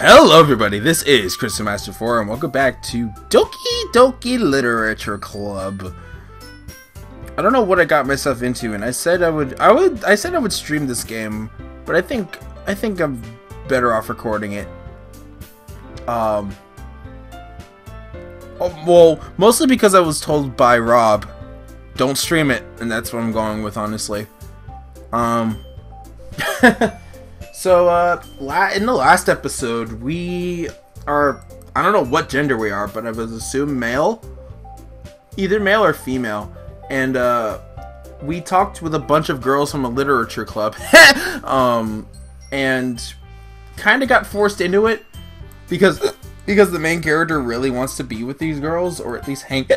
Hello everybody, this is Crystal Master 4 and welcome back to Doki Literature Club. I don't know what I got myself into, and I said I would stream this game, but I think I'm better off recording it. Well, mostly because I was told by Rob, don't stream it, and that's what I'm going with, honestly. So, in the last episode, we are, I don't know what gender we are, but I would assume male? Either male or female. And, we talked with a bunch of girls from a literature club. And kind of got forced into it because the main character really wants to be with these girls, or at least hang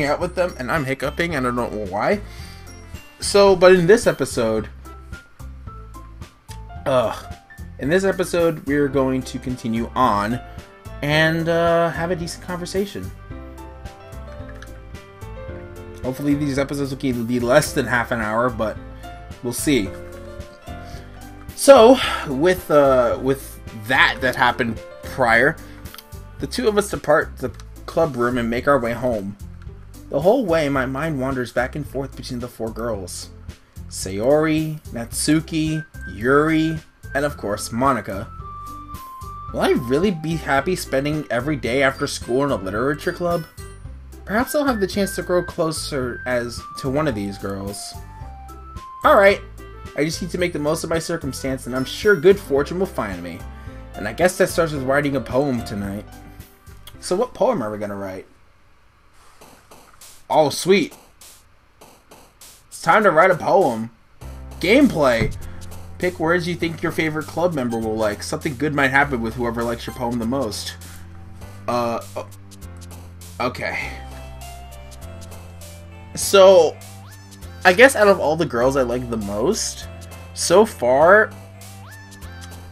out with them, and I'm hiccuping, and I don't know why. So, but in this episode... we're going to continue on and have a decent conversation. Hopefully these episodes will be less than half an hour, but we'll see. So, with that happened prior, the two of us depart the club room and make our way home. The whole way, my mind wanders back and forth between the four girls. Sayori, Natsuki, Yuri, and of course, Monika. Will I really be happy spending every day after school in a literature club? Perhaps I'll have the chance to grow closer to one of these girls. Alright, I just need to make the most of my circumstance, and I'm sure good fortune will find me. And I guess that starts with writing a poem tonight. So what poem are we gonna write? Oh, sweet. It's time to write a poem. Gameplay. Pick words you think your favorite club member will like. Something good might happen with whoever likes your poem the most. Okay. So, I guess out of all the girls I like the most, so far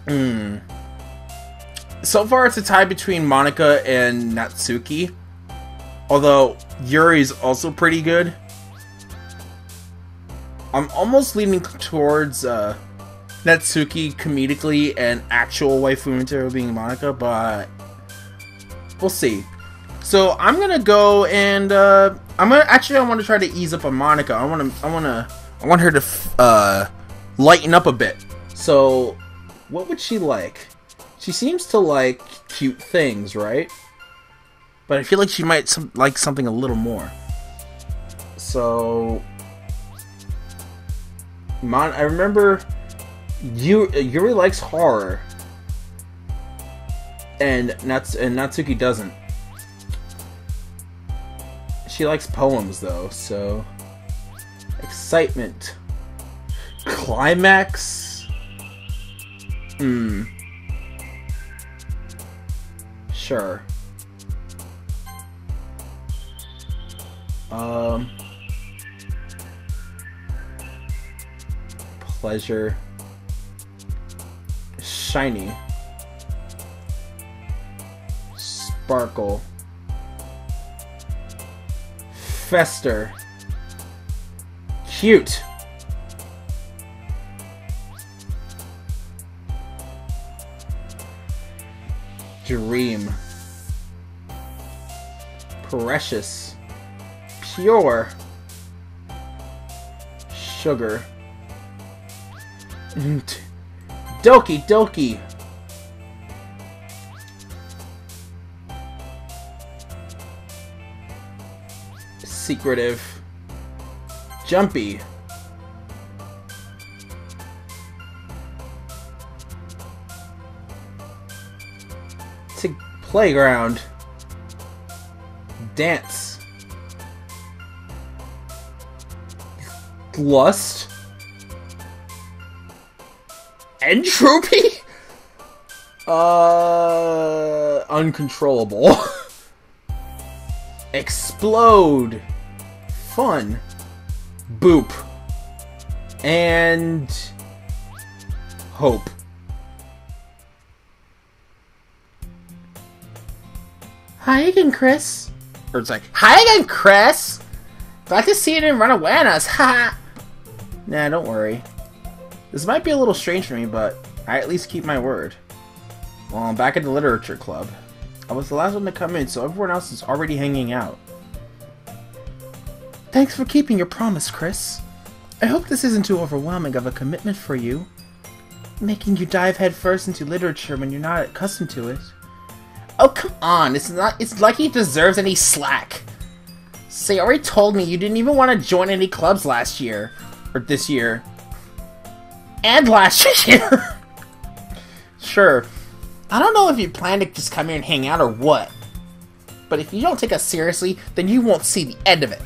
it's a tie between Monika and Natsuki. Although, Yuri's also pretty good. I'm almost leaning towards Natsuki comedically and actual waifu material being Monika, but we'll see. So I'm gonna go and I want to try to ease up on Monika. I want her to lighten up a bit. So what would she like? She seems to like cute things, right? But I feel like she might like something a little more. So I remember Yuri likes horror, and Natsuki doesn't. She likes poems though, so excitement, climax. Sure. Pleasure. Shiny. Sparkle. Fester. Cute. Dream. Precious. Pure. Sugar. Doki. Secretive. Jumpy. Playground. Dance. Lust. Entropy? Uncontrollable. Explode. Fun. Boop. And hope. Hi again, Chris. Or it's like, hi again, Chris. Glad to see you didn't run away on us. Ha. Nah, don't worry. This might be a little strange for me, but I at least keep my word. Well, I'm back at the literature club. I was the last one to come in, so everyone else is already hanging out. Thanks for keeping your promise, Chris. I hope this isn't too overwhelming of a commitment for you. Making you dive headfirst into literature when you're not accustomed to it. Oh, come on. It's like he deserves any slack. Sayori told me you didn't even want to join any clubs last year. Or this year. And last year. Sure. I don't know if you plan to just come here and hang out or what. But if you don't take us seriously, then you won't see the end of it.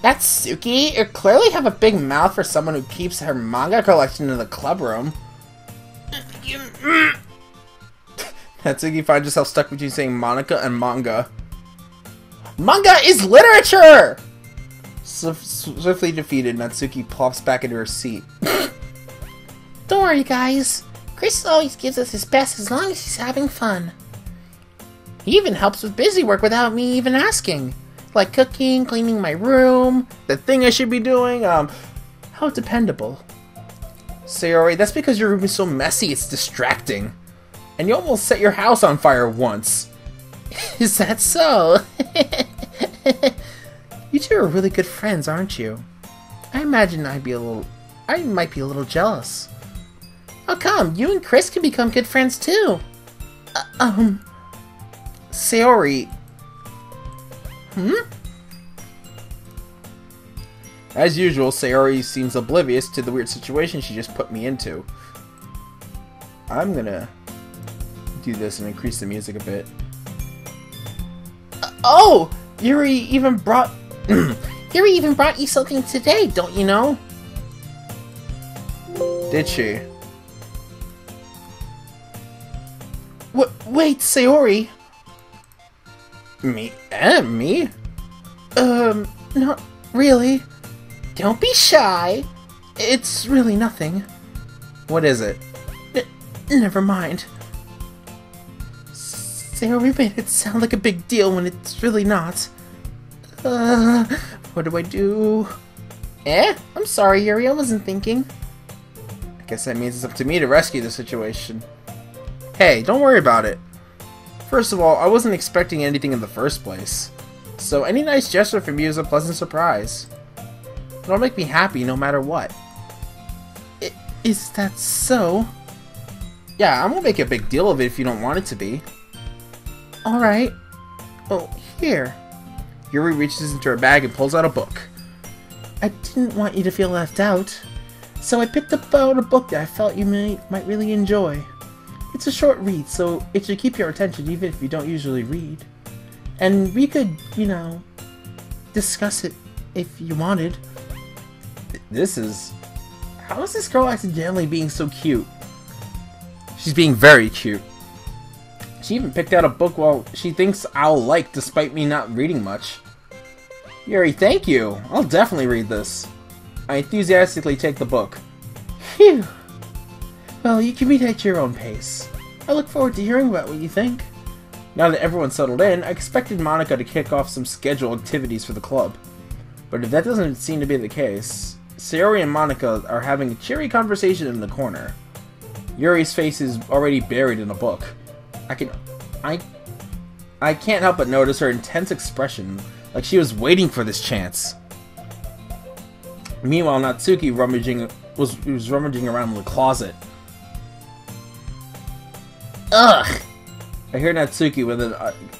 That's Suki. You clearly have a big mouth for someone who keeps her manga collection in the club room. Natsuki finds herself stuck between saying Monica and manga. Manga is literature! Swiftly defeated, Natsuki plops back into her seat. Don't worry, guys. Chris always gives us his best as long as he's having fun. He even helps with busy work without me even asking. Like cooking, cleaning my room, the thing I should be doing. How dependable. Sayori, that's because your room is so messy, it's distracting. And you almost set your house on fire once. Is that so? You two are really good friends, aren't you? I imagine I might be a little jealous. Oh come, you and Chris can become good friends too. Sayori. As usual, Sayori seems oblivious to the weird situation she just put me into. I'm gonna do this and increase the music a bit. Oh! Yuri even brought you something today, don't you know? Did she? Wait, Sayori! Me? Me? Not really. Don't be shy. It's really nothing. What is it? Never mind. Sayori made it sound like a big deal when it's really not. What do I do? I'm sorry, Yuri, I wasn't thinking. I guess that means it's up to me to rescue the situation. Hey, don't worry about it. First of all, I wasn't expecting anything in the first place. So any nice gesture from you is a pleasant surprise. It'll make me happy no matter what. Is that so? Yeah, I won't make a big deal of it if you don't want it to be. Alright. Oh, here. Yuri reaches into her bag and pulls out a book. I didn't want you to feel left out, so I picked out a book that I felt you might really enjoy. It's a short read, so it should keep your attention even if you don't usually read. And we could, discuss it if you wanted. How is this girl accidentally being so cute? She's being very cute. She even picked out a book she thinks I'll like despite me not reading much. Yuri, thank you. I'll definitely read this. I enthusiastically take the book. Phew. Well, you can read at your own pace. I look forward to hearing about what you think. Now that everyone's settled in, I expected Monica to kick off some scheduled activities for the club. But if that doesn't seem to be the case, Sayori and Monica are having a cheery conversation in the corner. Yuri's face is already buried in a book. I can't help but notice her intense expression, like she was waiting for this chance. Meanwhile, Natsuki was rummaging around in the closet. Ugh! I hear Natsuki with an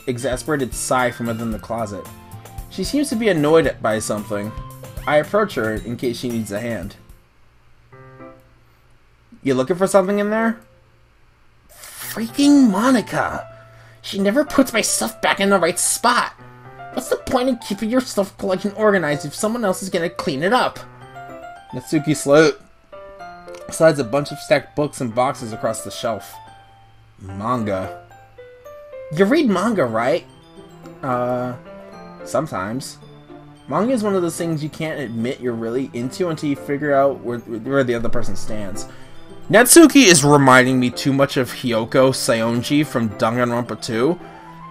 exasperated sigh from within the closet. She seems to be annoyed by something. I approach her in case she needs a hand. You looking for something in there? Freaking Monica! She never puts my stuff back in the right spot! What's the point in keeping your stuff collection organized if someone else is gonna clean it up? Natsuki slides a bunch of stacked books and boxes across the shelf. Manga. You read manga, right? Sometimes. Manga is one of those things you can't admit you're really into until you figure out where the other person stands. Natsuki is reminding me too much of Hyoko Saionji from Danganronpa 2.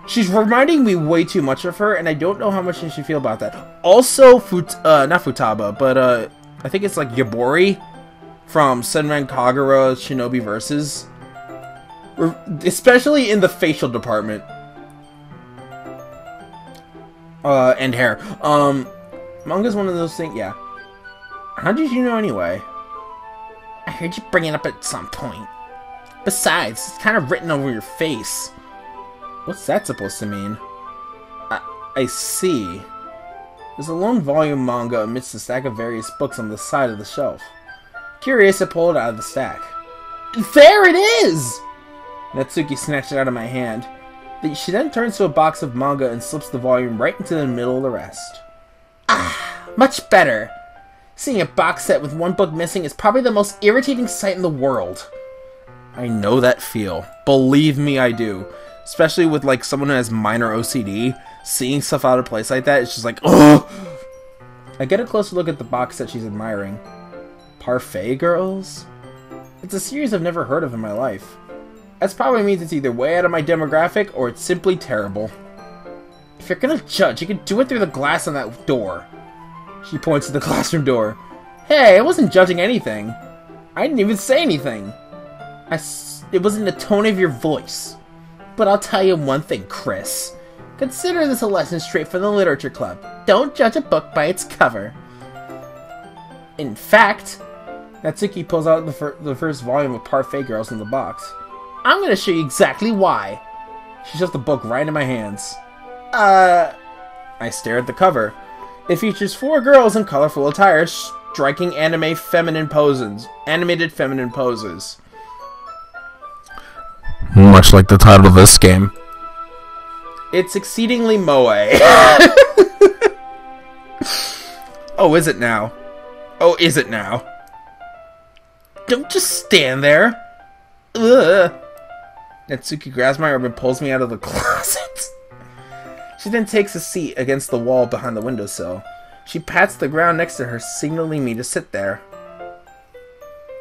She's reminding me way too much of her, and I don't know how much I should feel about that. Also, not Futaba, but I think it's like Yabori from Senran Kagura Shinobi Versus. Especially in the facial department. And hair. Manga's one of those things, yeah. How did you know anyway? I heard you bring it up at some point. Besides, it's kind of written over your face. What's that supposed to mean? I see. There's a lone volume manga amidst a stack of various books on the side of the shelf. Curious, I pulled it out of the stack. There it is! Natsuki snatched it out of my hand. She then turns to a box of manga and slips the volume right into the middle of the rest. Ah, much better. Seeing a box set with one book missing is probably the most irritating sight in the world. I know that feel. Believe me, I do. Especially with, like, someone who has minor OCD. Seeing stuff out of place like that, it's just like, ugh! I get a closer look at the box set she's admiring. Parfait Girls? It's a series I've never heard of in my life. That probably means it's either way out of my demographic, or it's simply terrible. If you're gonna judge, you can do it through the glass on that door. She points to the classroom door. Hey, I wasn't judging anything. I didn't even say anything. It was in the tone of your voice. But I'll tell you one thing, Chris. Consider this a lesson straight from the literature club. Don't judge a book by its cover. In fact, Natsuki pulls out the first volume of Parfait Girls in the box. I'm going to show you exactly why. She shoves the book right in my hands. I stare at the cover. It features 4 girls in colorful attire striking animated feminine poses. Much like the title of this game. It's exceedingly moe. Oh, is it now? Oh, is it now? Don't just stand there. Ugh. Natsuki grabs my arm and pulls me out of the closet. She then takes a seat against the wall behind the windowsill. She pats the ground next to her, signaling me to sit there.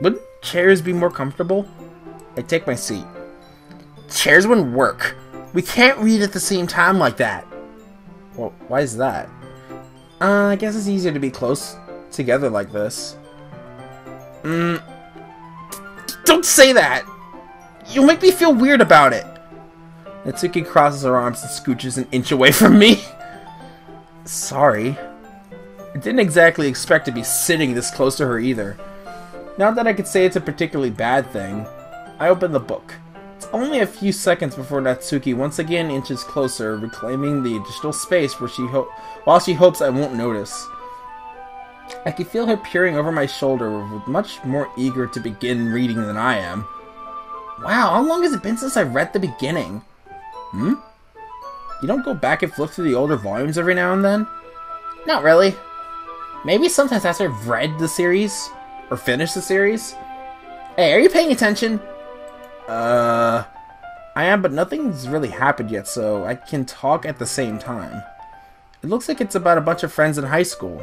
Wouldn't chairs be more comfortable? I take my seat. Chairs wouldn't work. We can't read at the same time like that. Well, why is that? I guess it's easier to be close together like this. Don't say that! You'll make me feel weird about it! Natsuki crosses her arms and scooches an inch away from me. Sorry. I didn't exactly expect to be sitting this close to her either. Not that I could say it's a particularly bad thing. I open the book. It's only a few seconds before Natsuki once again inches closer, reclaiming the additional space where while she hopes I won't notice. I can feel her peering over my shoulder, much more eager to begin reading than I am. Wow, how long has it been since I read the beginning? You don't go back and flip through the older volumes every now and then? Not really. Maybe sometimes after I've read the series, or finished the series. Hey, are you paying attention? I am, but nothing's really happened yet, so I can talk at the same time. It looks like it's about a bunch of friends in high school.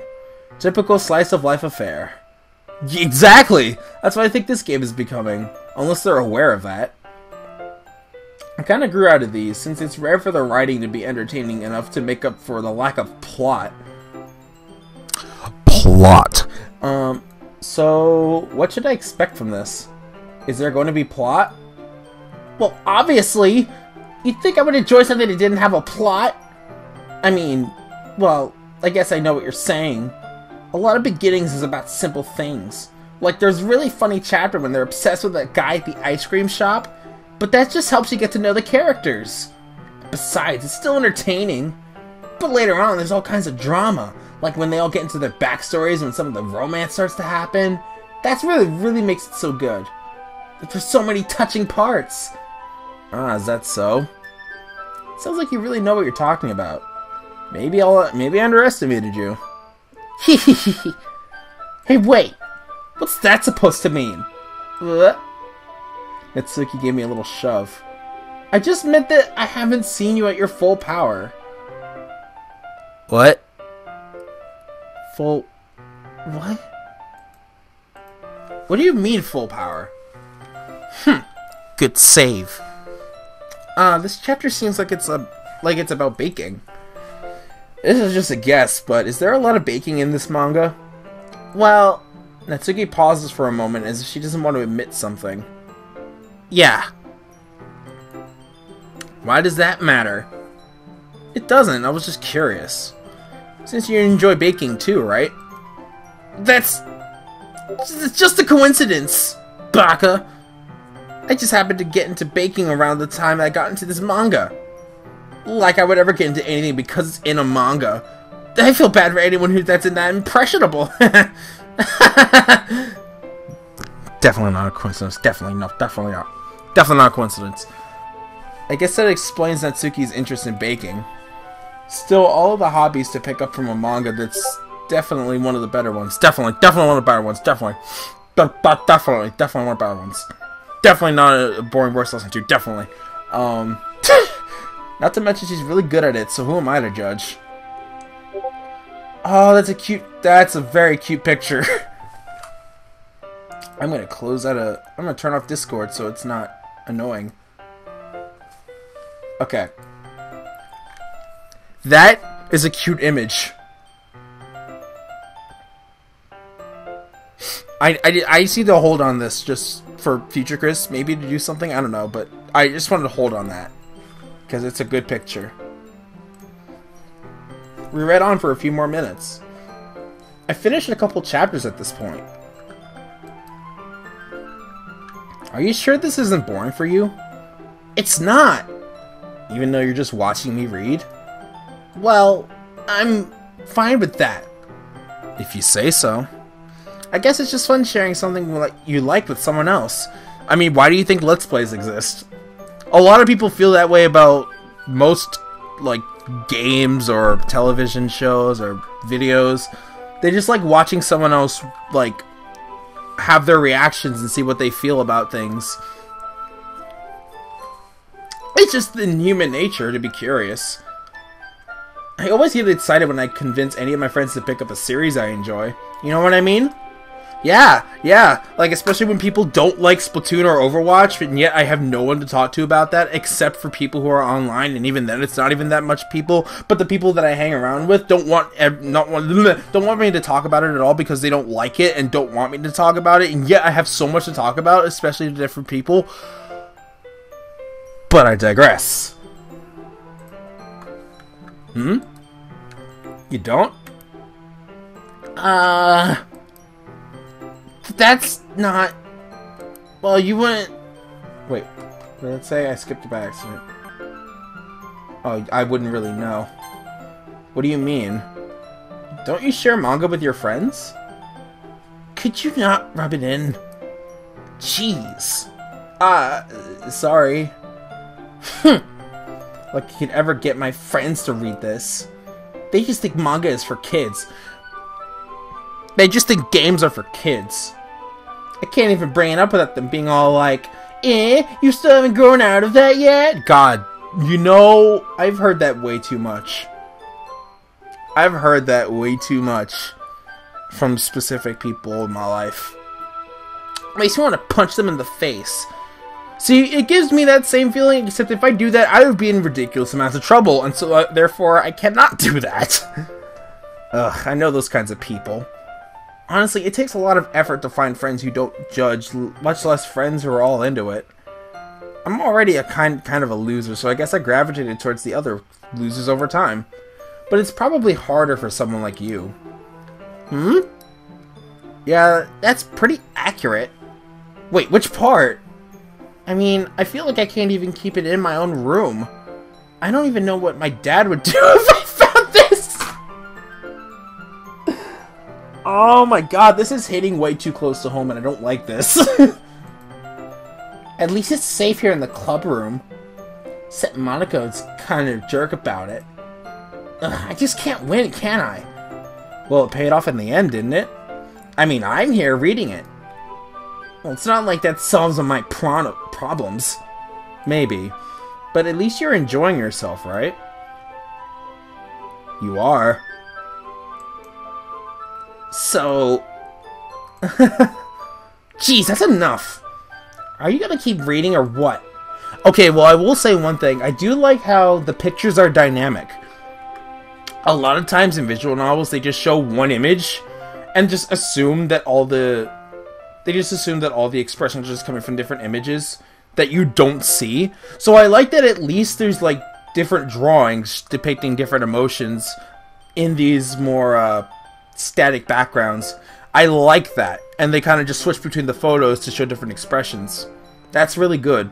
Typical slice of life affair. Exactly! That's what I think this game is becoming. Unless they're aware of that. I kinda grew out of these, since it's rare for the writing to be entertaining enough to make up for the lack of plot. Plot. So what should I expect from this? Is there going to be plot? Well, obviously! You'd think I would enjoy something that didn't have a plot? I mean, well, I guess I know what you're saying. A lot of beginnings is about simple things. Like, there's a really funny chapter when they're obsessed with that guy at the ice cream shop, but that just helps you get to know the characters. Besides, it's still entertaining. But later on, there's all kinds of drama, like when they all get into their backstories and some of the romance starts to happen. That's really makes it so good. There's so many touching parts. Ah, is that so? Sounds like you really know what you're talking about. Maybe I underestimated you. Hey, wait! What's that supposed to mean? Natsuki gave me a little shove. I just meant that I haven't seen you at your full power. What? Full... what? What do you mean full power? Good save. This chapter seems like it's about baking. This is just a guess, but is there a lot of baking in this manga? Well, Natsuki pauses for a moment as if she doesn't want to admit something. Yeah. Why does that matter? It doesn't, I was just curious. Since you enjoy baking too, right? It's just a coincidence, baka! I just happened to get into baking around the time I got into this manga. Like I would ever get into anything because it's in a manga. I feel bad for anyone that's in that impressionable. Definitely not a coincidence. Definitely not. Definitely not. Definitely not a coincidence. I guess that explains Natsuki's interest in baking. Still, all of the hobbies to pick up from a manga, that's definitely one of the better ones. Definitely one of the better ones. Definitely one of the better ones. Definitely not a boring voice to listen to. Definitely. Not to mention she's really good at it, so who am I to judge? Oh, that's a very cute picture. I'm gonna I'm gonna turn off Discord so it's not annoying. Okay. That is a cute image. I see the hold on this just for future Chris, maybe to do something, I don't know, but I just wanted to hold on that because it's a good picture. We read on for a few more minutes. I finished a couple chapters at this point. Are you sure this isn't boring for you? It's not! Even though you're just watching me read? Well, I'm fine with that. If you say so. I guess it's just fun sharing something you like with someone else. I mean, why do you think Let's Plays exist? A lot of people feel that way about most, games or television shows or videos. They just like watching someone else, have their reactions and see what they feel about things. It's just in human nature to be curious. I always get excited when I convince any of my friends to pick up a series I enjoy. You know what I mean? Yeah. Especially when people don't like Splatoon or Overwatch, and yet I have no one to talk to about that except for people who are online, and even then it's not even that much people. But the people that I hang around with don't want me to talk about it at all because they don't like it and don't want me to talk about it, and yet I have so much to talk about, especially to different people. But I digress. You don't? That's not... Well, you wouldn't... Wait, what did it say? I skipped it by accident. Oh, I wouldn't really know. What do you mean? Don't you share manga with your friends? Could you not rub it in? Jeez. Sorry. Like I could ever get my friends to read this. They just think manga is for kids. They just think games are for kids. I can't even bring it up without them being all like, you still haven't grown out of that yet? God, I've heard that way too much. I've heard that way too much from specific people in my life. Makes me want to punch them in the face. See, it gives me that same feeling, except if I do that, I would be in ridiculous amounts of trouble, and so, therefore, I cannot do that. Ugh, I know those kinds of people. Honestly, it takes a lot of effort to find friends who don't judge, much less friends who are all into it. I'm already a kind of a loser, so I guess I gravitated towards the other losers over time. But it's probably harder for someone like you. Yeah, that's pretty accurate. Wait, which part? I mean, I feel like I can't even keep it in my own room. I don't even know what my dad would do if I found this! Oh my god, this is hitting way too close to home and I don't like this. At least it's safe here in the club room. Except Monica is kind of a jerk about it. Ugh, I just can't win, can I? Well, it paid off in the end, didn't it? I mean, I'm here reading it. Well, it's not like that solves my problems. Maybe. But at least you're enjoying yourself, right? You are. So... Jeez, that's enough. Are you gonna keep reading or what? Okay, well, I will say one thing. I do like how the pictures are dynamic. A lot of times in visual novels, they just show one image and just assume that all the... They just assume that all the expressions are just coming from different images. that you don't see. So I like that at least there's like different drawings depicting different emotions in these more static backgrounds. I like that. And they kind of just switch between the photos to show different expressions. That's really good.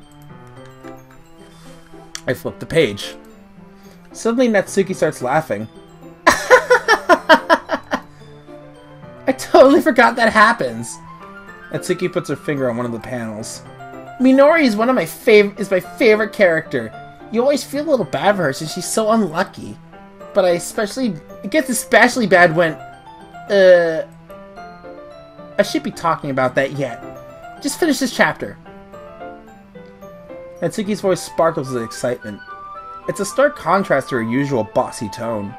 I flip the page. Suddenly Natsuki starts laughing. I totally forgot that happens. Natsuki puts her finger on one of the panels. Minori is one of my favorite character. You always feel a little bad for her since she's so unlucky. But it gets especially bad when, I should be talking about that yet. Just finish this chapter. Natsuki's voice sparkles with excitement. It's a stark contrast to her usual bossy tone.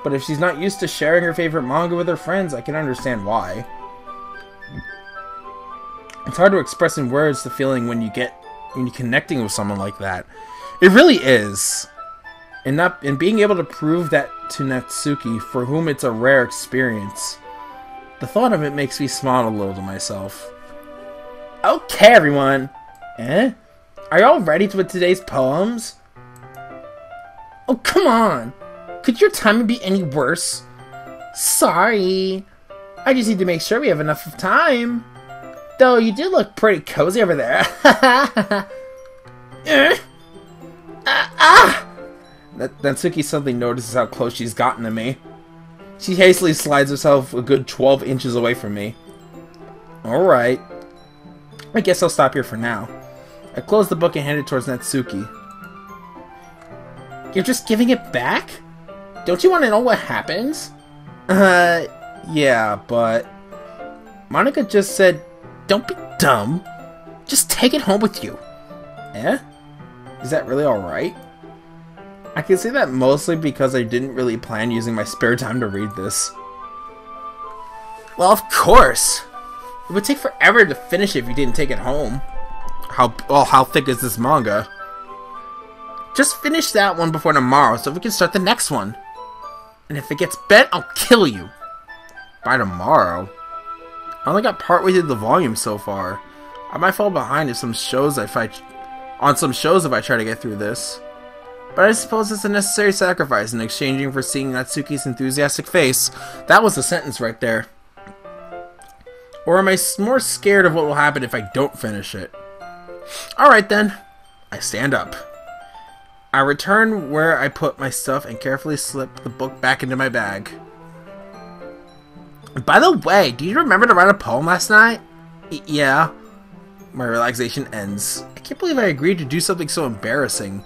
But if she's not used to sharing her favorite manga with her friends, I can understand why. It's hard to express in words the feeling when you're connecting with someone like that. It really is. And being able to prove that to Natsuki, for whom it's a rare experience. The thought of it makes me smile a little to myself. Okay, everyone. Are y'all ready with today's poems? Oh, come on. Could your timing be any worse? Sorry. I just need to make sure we have enough of time. Though you do look pretty cozy over there. Natsuki suddenly notices how close she's gotten to me. She hastily slides herself a good 12 inches away from me. Alright. I guess I'll stop here for now. I close the book and hand it towards Natsuki. You're just giving it back? Don't you want to know what happens? Yeah, but... Monica just said, don't be dumb. Just take it home with you. Is that really alright? I can say that mostly because I didn't really plan using my spare time to read this. Well, of course! It would take forever to finish it if you didn't take it home. How thick is this manga? Just finish that one before tomorrow so we can start the next one. And if it gets bent, I'll kill you. By tomorrow? I only got partway through the volume so far. I might fall behind on some shows if I try to get through this. But I suppose it's a necessary sacrifice in exchanging for seeing Natsuki's enthusiastic face. That was the sentence right there. Or am I more scared of what will happen if I don't finish it? Alright then. I stand up. I return where I put my stuff and carefully slip the book back into my bag. By the way, do you remember to write a poem last night? Yeah. My relaxation ends. I can't believe I agreed to do something so embarrassing.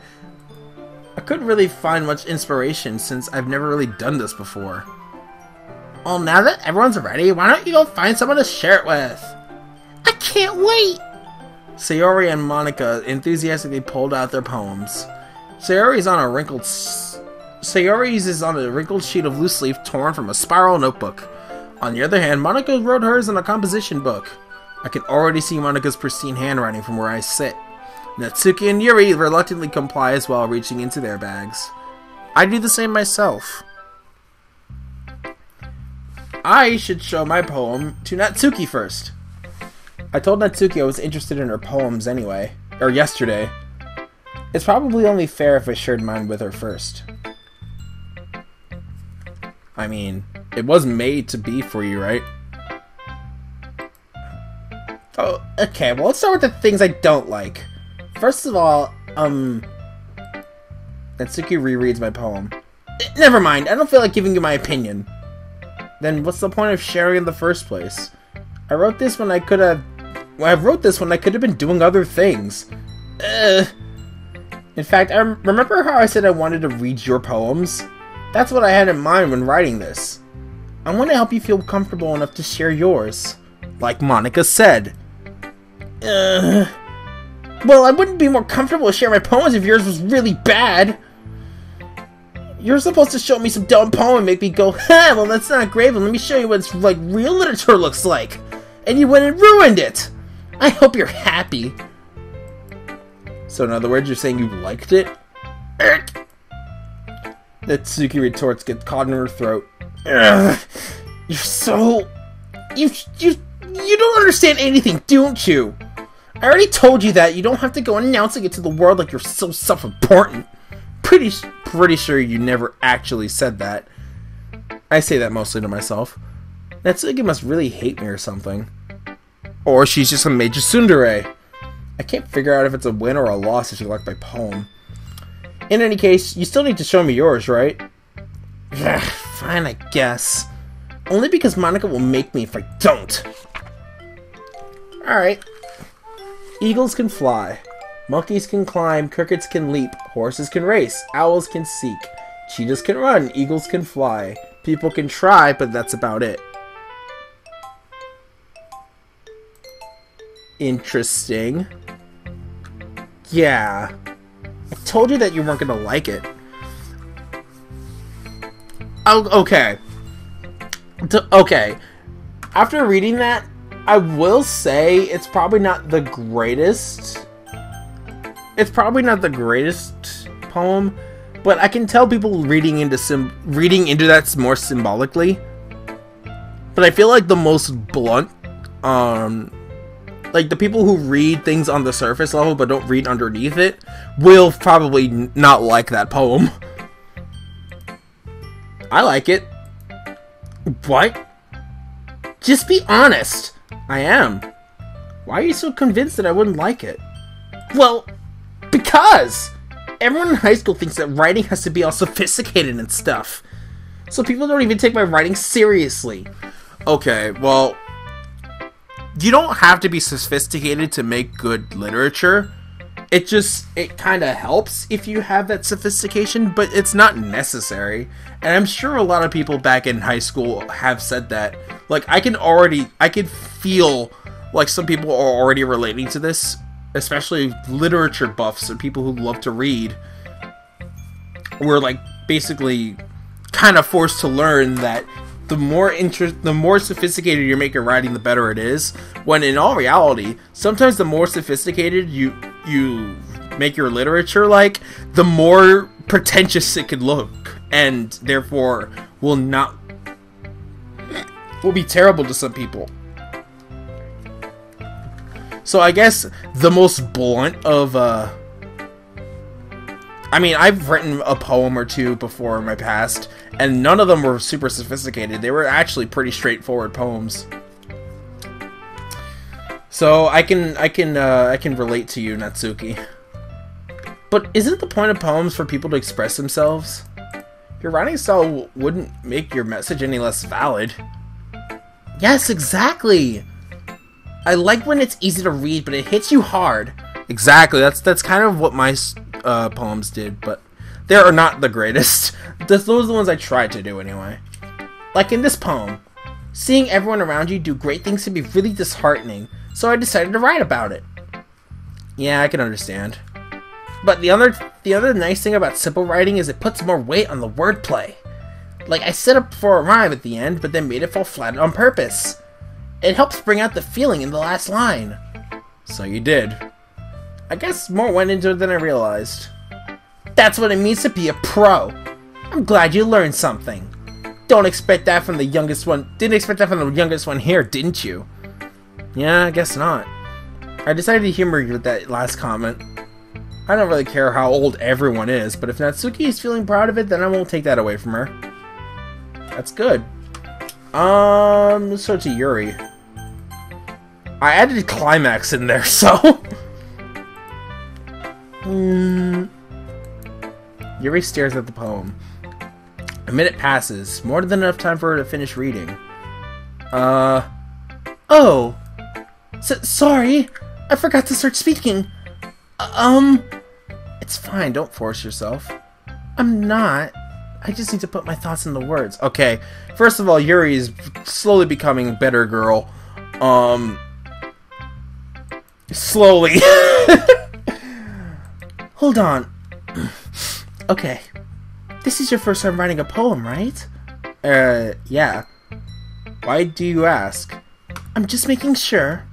I couldn't really find much inspiration since I've never really done this before. Well, now that everyone's ready, why don't you go find someone to share it with? I can't wait! Sayori and Monica enthusiastically pulled out their poems. Sayori's is on a wrinkled sheet of loose leaf torn from a spiral notebook. On the other hand, Monica wrote hers in a composition book. I can already see Monica's pristine handwriting from where I sit. Natsuki and Yuri reluctantly comply as well, reaching into their bags. I do the same myself. I should show my poem to Natsuki first. I told Natsuki I was interested in her poems anyway, or yesterday. It's probably only fair if I shared mine with her first. I mean, it was made to be for you, right? Oh, okay, well let's start with the things I don't like. First of all, Natsuki rereads my poem. Never mind, I don't feel like giving you my opinion. Then what's the point of sharing in the first place? I wrote this when I could have been doing other things. In fact, remember how I said I wanted to read your poems? That's what I had in mind when writing this. I want to help you feel comfortable enough to share yours. Like Monica said. Well, I wouldn't be more comfortable sharing my poems if yours was really bad. You're supposed to show me some dumb poem and make me go, ha, well that's not great, but let me show you what like real literature looks like. And you went and ruined it. I hope you're happy. So in other words, you're saying you liked it? Natsuki retorts, gets caught in her throat. You're so... You don't understand anything, don't you? I already told you that. You don't have to go announcing it to the world like you're so self-important. Pretty sure you never actually said that. I say that mostly to myself. Natsuki must really hate me or something. Or she's just a major tsundere. I can't figure out if it's a win or a loss if you like my poem. In any case, you still need to show me yours, right? Fine, I guess. Only because Monica will make me if I don't. Alright. Eagles can fly. Monkeys can climb. Crickets can leap. Horses can race. Owls can seek. Cheetahs can run. Eagles can fly. People can try, but that's about it. Interesting. Yeah. I told you that you weren't gonna like it. Oh, okay. Okay. After reading that, I will say it's probably not the greatest. It's probably not the greatest poem, but I can tell people reading into that more symbolically. But I feel like the most blunt, like the people who read things on the surface level but don't read underneath it will probably not like that poem. I like it. What? Just be honest. I am. Why are you so convinced that I wouldn't like it? Well, because everyone in high school thinks that writing has to be all sophisticated and stuff. So people don't even take my writing seriously. Okay, well, you don't have to be sophisticated to make good literature. It kind of helps if you have that sophistication, but it's not necessary. And I'm sure a lot of people back in high school have said that. Like, I could feel like some people are already relating to this, especially literature buffs or people who love to read. We're like basically kind of forced to learn that the more sophisticated you make your writing, the better it is. When in all reality, sometimes the more sophisticated you make your literature, like, the more pretentious it could look, and therefore will be terrible to some people. So I guess the most blunt of I mean, I've written a poem or two before in my past, and none of them were super sophisticated. They were actually pretty straightforward poems. So I can relate to you, Natsuki. But isn't the point of poems for people to express themselves? Your writing style wouldn't make your message any less valid. Yes, exactly. I like when it's easy to read, but it hits you hard. Exactly. That's kind of what my poems did, but they are not the greatest. Those are the ones I tried to do anyway. Like in this poem, seeing everyone around you do great things can be really disheartening, so I decided to write about it. Yeah, I can understand. But the other nice thing about simple writing is it puts more weight on the wordplay. Like, I set up for a rhyme at the end, but then made it fall flat on purpose. It helps bring out the feeling in the last line. So you did. I guess more went into it than I realized. That's what it means to be a pro. I'm glad you learned something. Didn't expect that from the youngest one here, didn't you? Yeah, I guess not. I decided to humor you with that last comment. I don't really care how old everyone is, but if Natsuki is feeling proud of it, then I won't take that away from her. That's good. So to Yuri. I added a climax in there, so... Yuri stares at the poem. A minute passes, more than enough time for her to finish reading. Oh! Sorry! I forgot to start speaking! It's fine, don't force yourself. I'm not. I just need to put my thoughts into words. Okay, first of all, Yuri is slowly becoming a better girl. Slowly. Hold on. Okay. This is your first time writing a poem, right? Yeah. Why do you ask? I'm just making sure.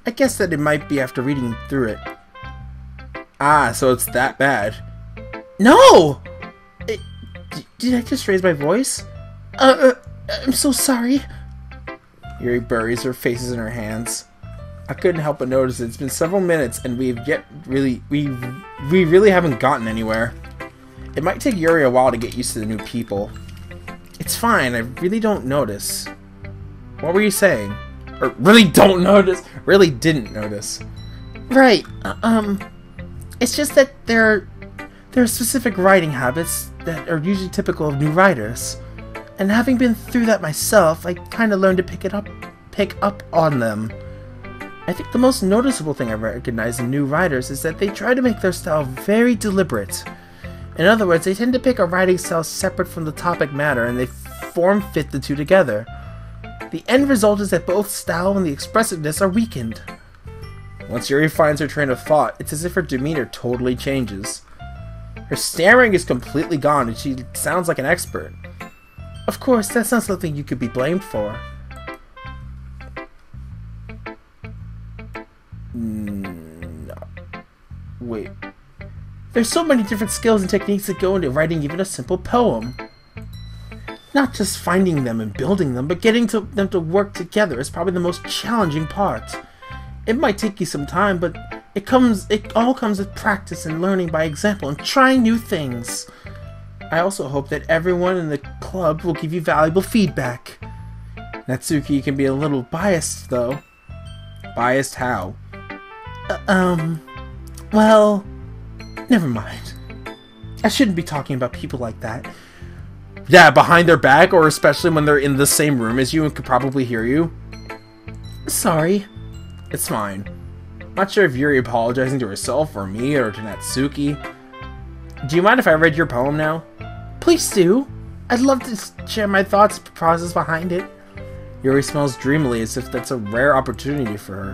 I guess that it might be after reading through it. Ah, so it's that bad. No! Did I just raise my voice? I'm so sorry. Yuri buries her faces in her hands. I couldn't help but notice it's been several minutes and we really haven't gotten anywhere. It might take Yuri a while to get used to the new people. It's fine, I really don't notice. What were you saying? Or really don't notice? Really didn't notice. Right, it's just that there are specific writing habits that are usually typical of new writers. And having been through that myself, I kinda learned to pick up on them. I think the most noticeable thing I recognize in new writers is that they try to make their style very deliberate. In other words, they tend to pick a writing style separate from the topic matter and they form-fit the two together. The end result is that both style and the expressiveness are weakened. Once Yuri finds her train of thought, it's as if her demeanor totally changes. Her staring is completely gone and she sounds like an expert. Of course, that's not something you could be blamed for. No. Wait. There's so many different skills and techniques that go into writing even a simple poem. Not just finding them and building them, but getting them to work together is probably the most challenging part. It might take you some time, but it all comes with practice and learning by example and trying new things. I also hope that everyone in the club will give you valuable feedback. Natsuki can be a little biased, though. Biased how? Well, never mind. I shouldn't be talking about people like that. Yeah, behind their back, or especially when they're in the same room as you and could probably hear you. Sorry. It's fine. Not sure if Yuri apologizing to herself, or me, or to Natsuki. Do you mind if I read your poem now? Please do. I'd love to share my thoughts and process behind it. Yuri smiles dreamily as if that's a rare opportunity for her.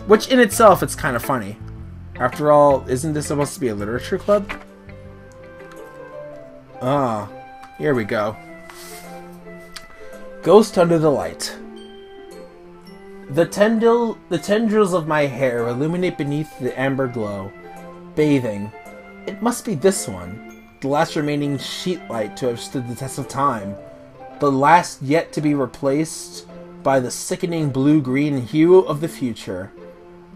Which in itself, it's kind of funny. After all, isn't this supposed to be a literature club? Ah, here we go. Ghost under the light. The tendrils of my hair illuminate beneath the amber glow. Bathing. It must be this one. The last remaining sheet light to have stood the test of time. The last yet to be replaced by the sickening blue-green hue of the future.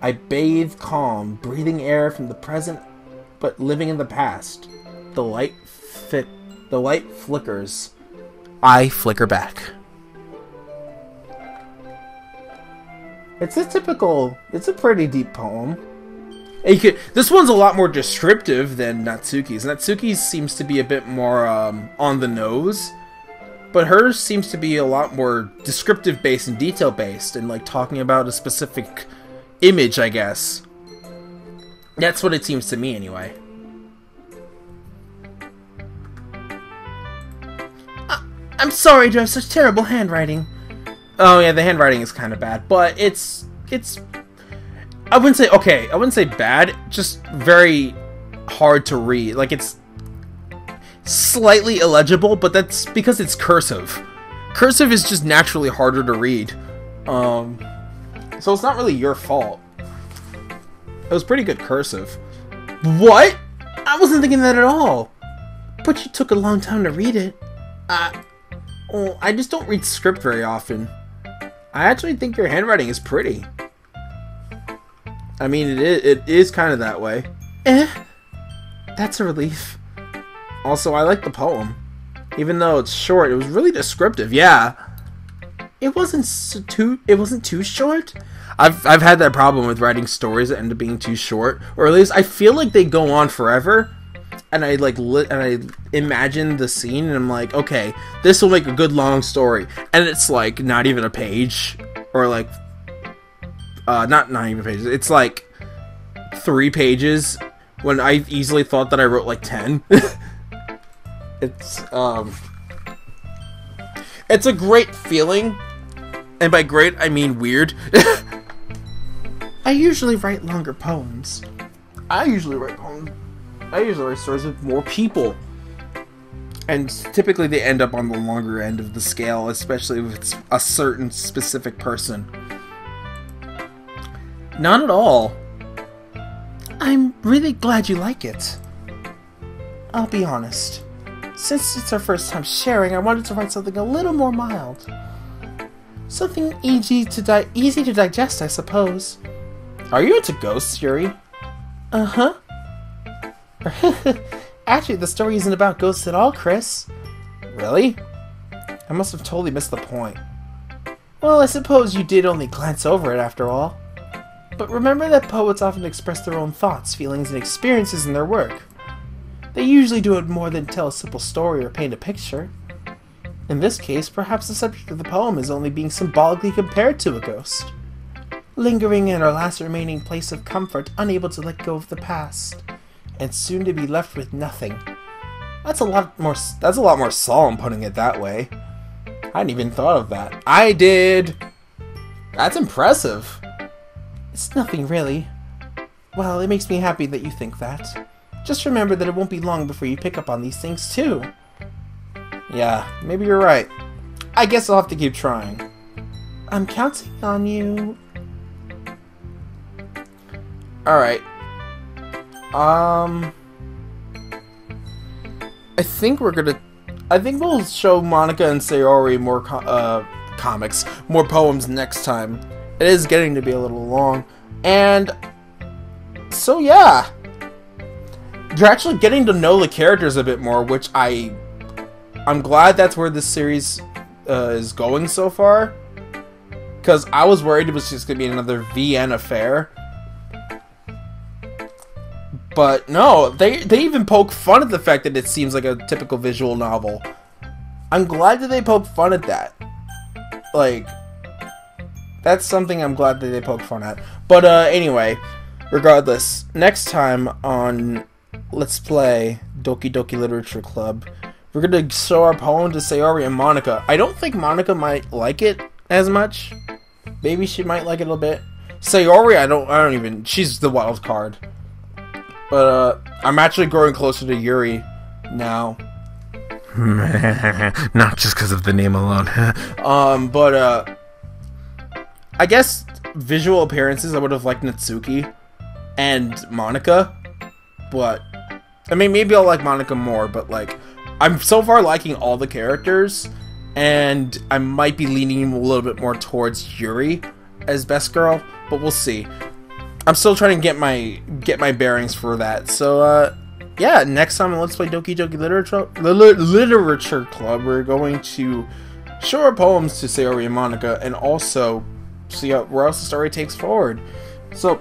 I bathe calm, breathing air from the present, but living in the past. The light flickers. I flicker back. It's a pretty deep poem. This one's a lot more descriptive than Natsuki's. Natsuki's seems to be a bit more on the nose, but hers seems to be a lot more descriptive based and detail based, and like talking about a specific image, I guess. That's what it seems to me, anyway. I'm sorry to have such terrible handwriting. Oh yeah, the handwriting is kind of bad, but it's I wouldn't say bad, just very hard to read. Like, it's slightly illegible, but that's because it's cursive. Cursive is just naturally harder to read. So it's not really your fault. It was pretty good cursive. What? I wasn't thinking that at all. But you took a long time to read it. Well, I just don't read script very often. I actually think your handwriting is pretty. I mean, it is kind of that way. That's a relief. Also, I like the poem. Even though it's short, it was really descriptive, yeah. It wasn't too short? I've had that problem with writing stories that end up being too short. Or at least, I feel like they go on forever. And I I imagine the scene and I'm like, okay, this will make a good long story. And it's like not even a page, or like not even pages. It's like 3 pages when I easily thought that I wrote like 10. It's a great feeling, and by great I mean weird. I usually write longer poems. I usually write stories with more people. And typically they end up on the longer end of the scale, especially if it's a certain specific person. Not at all. I'm really glad you like it. I'll be honest. Since it's our first time sharing, I wanted to write something a little more mild. Something easy to digest, I suppose. Are you into ghosts, Yuri? Uh-huh. Actually, the story isn't about ghosts at all, Chris. Really? I must have totally missed the point. Well, I suppose you did only glance over it after all. But remember that poets often express their own thoughts, feelings, and experiences in their work. They usually do it more than tell a simple story or paint a picture. In this case, perhaps the subject of the poem is only being symbolically compared to a ghost. Lingering in our last remaining place of comfort, unable to let go of the past, and soon to be left with nothing. That's a lot more solemn putting it that way. I hadn't even thought of that. I did! That's impressive. It's nothing really. Well, it makes me happy that you think that. Just remember that it won't be long before you pick up on these things too. Yeah, maybe you're right. I guess I'll have to keep trying. I'm counting on you. Alright. I think we'll show Monica and Sayori more comics, more poems next time. It is getting to be a little long. And so yeah. You're actually getting to know the characters a bit more, which I'm glad that's where this series is going so far. Because I was worried it was just going to be another VN affair. But no, they even poke fun at the fact that it seems like a typical visual novel. I'm glad that they poke fun at that. Like, that's something I'm glad that they poke fun at. But anyway, regardless, next time on Let's Play Doki Doki Literature Club, we're going to show our poem to Sayori and Monica. I don't think Monica might like it as much. Maybe she might like it a little bit. Sayori, I don't even, she's the wild card. But I'm actually growing closer to Yuri now. Not just because of the name alone. But I guess visual appearances, I would have liked Natsuki and Monica. But I mean, maybe I'll like Monica more, but like, I'm so far liking all the characters, and I might be leaning a little bit more towards Yuri as best girl, but we'll see. I'm still trying to get my bearings for that. So yeah, next time on Let's Play Doki Doki Literature Club, we're going to show our poems to Sayori and Monica, and also see where else the story takes forward. So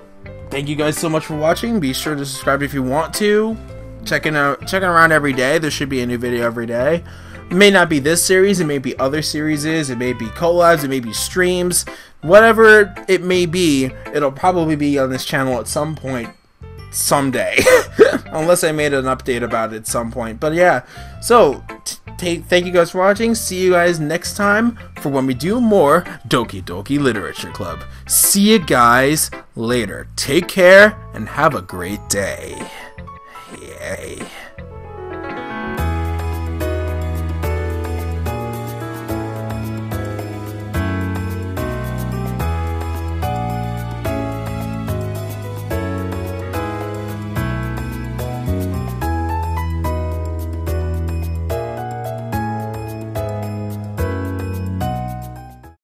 thank you guys so much for watching. Be sure to subscribe if you want to. Checking around every day. There should be a new video every day. It may not be this series, it may be other series, it may be collabs, it may be streams. Whatever it may be, it'll probably be on this channel at some point someday. Unless I made an update about it at some point. But yeah, so thank you guys for watching. See you guys next time for when we do more Doki Doki Literature Club. See you guys later. Take care and have a great day. Yay.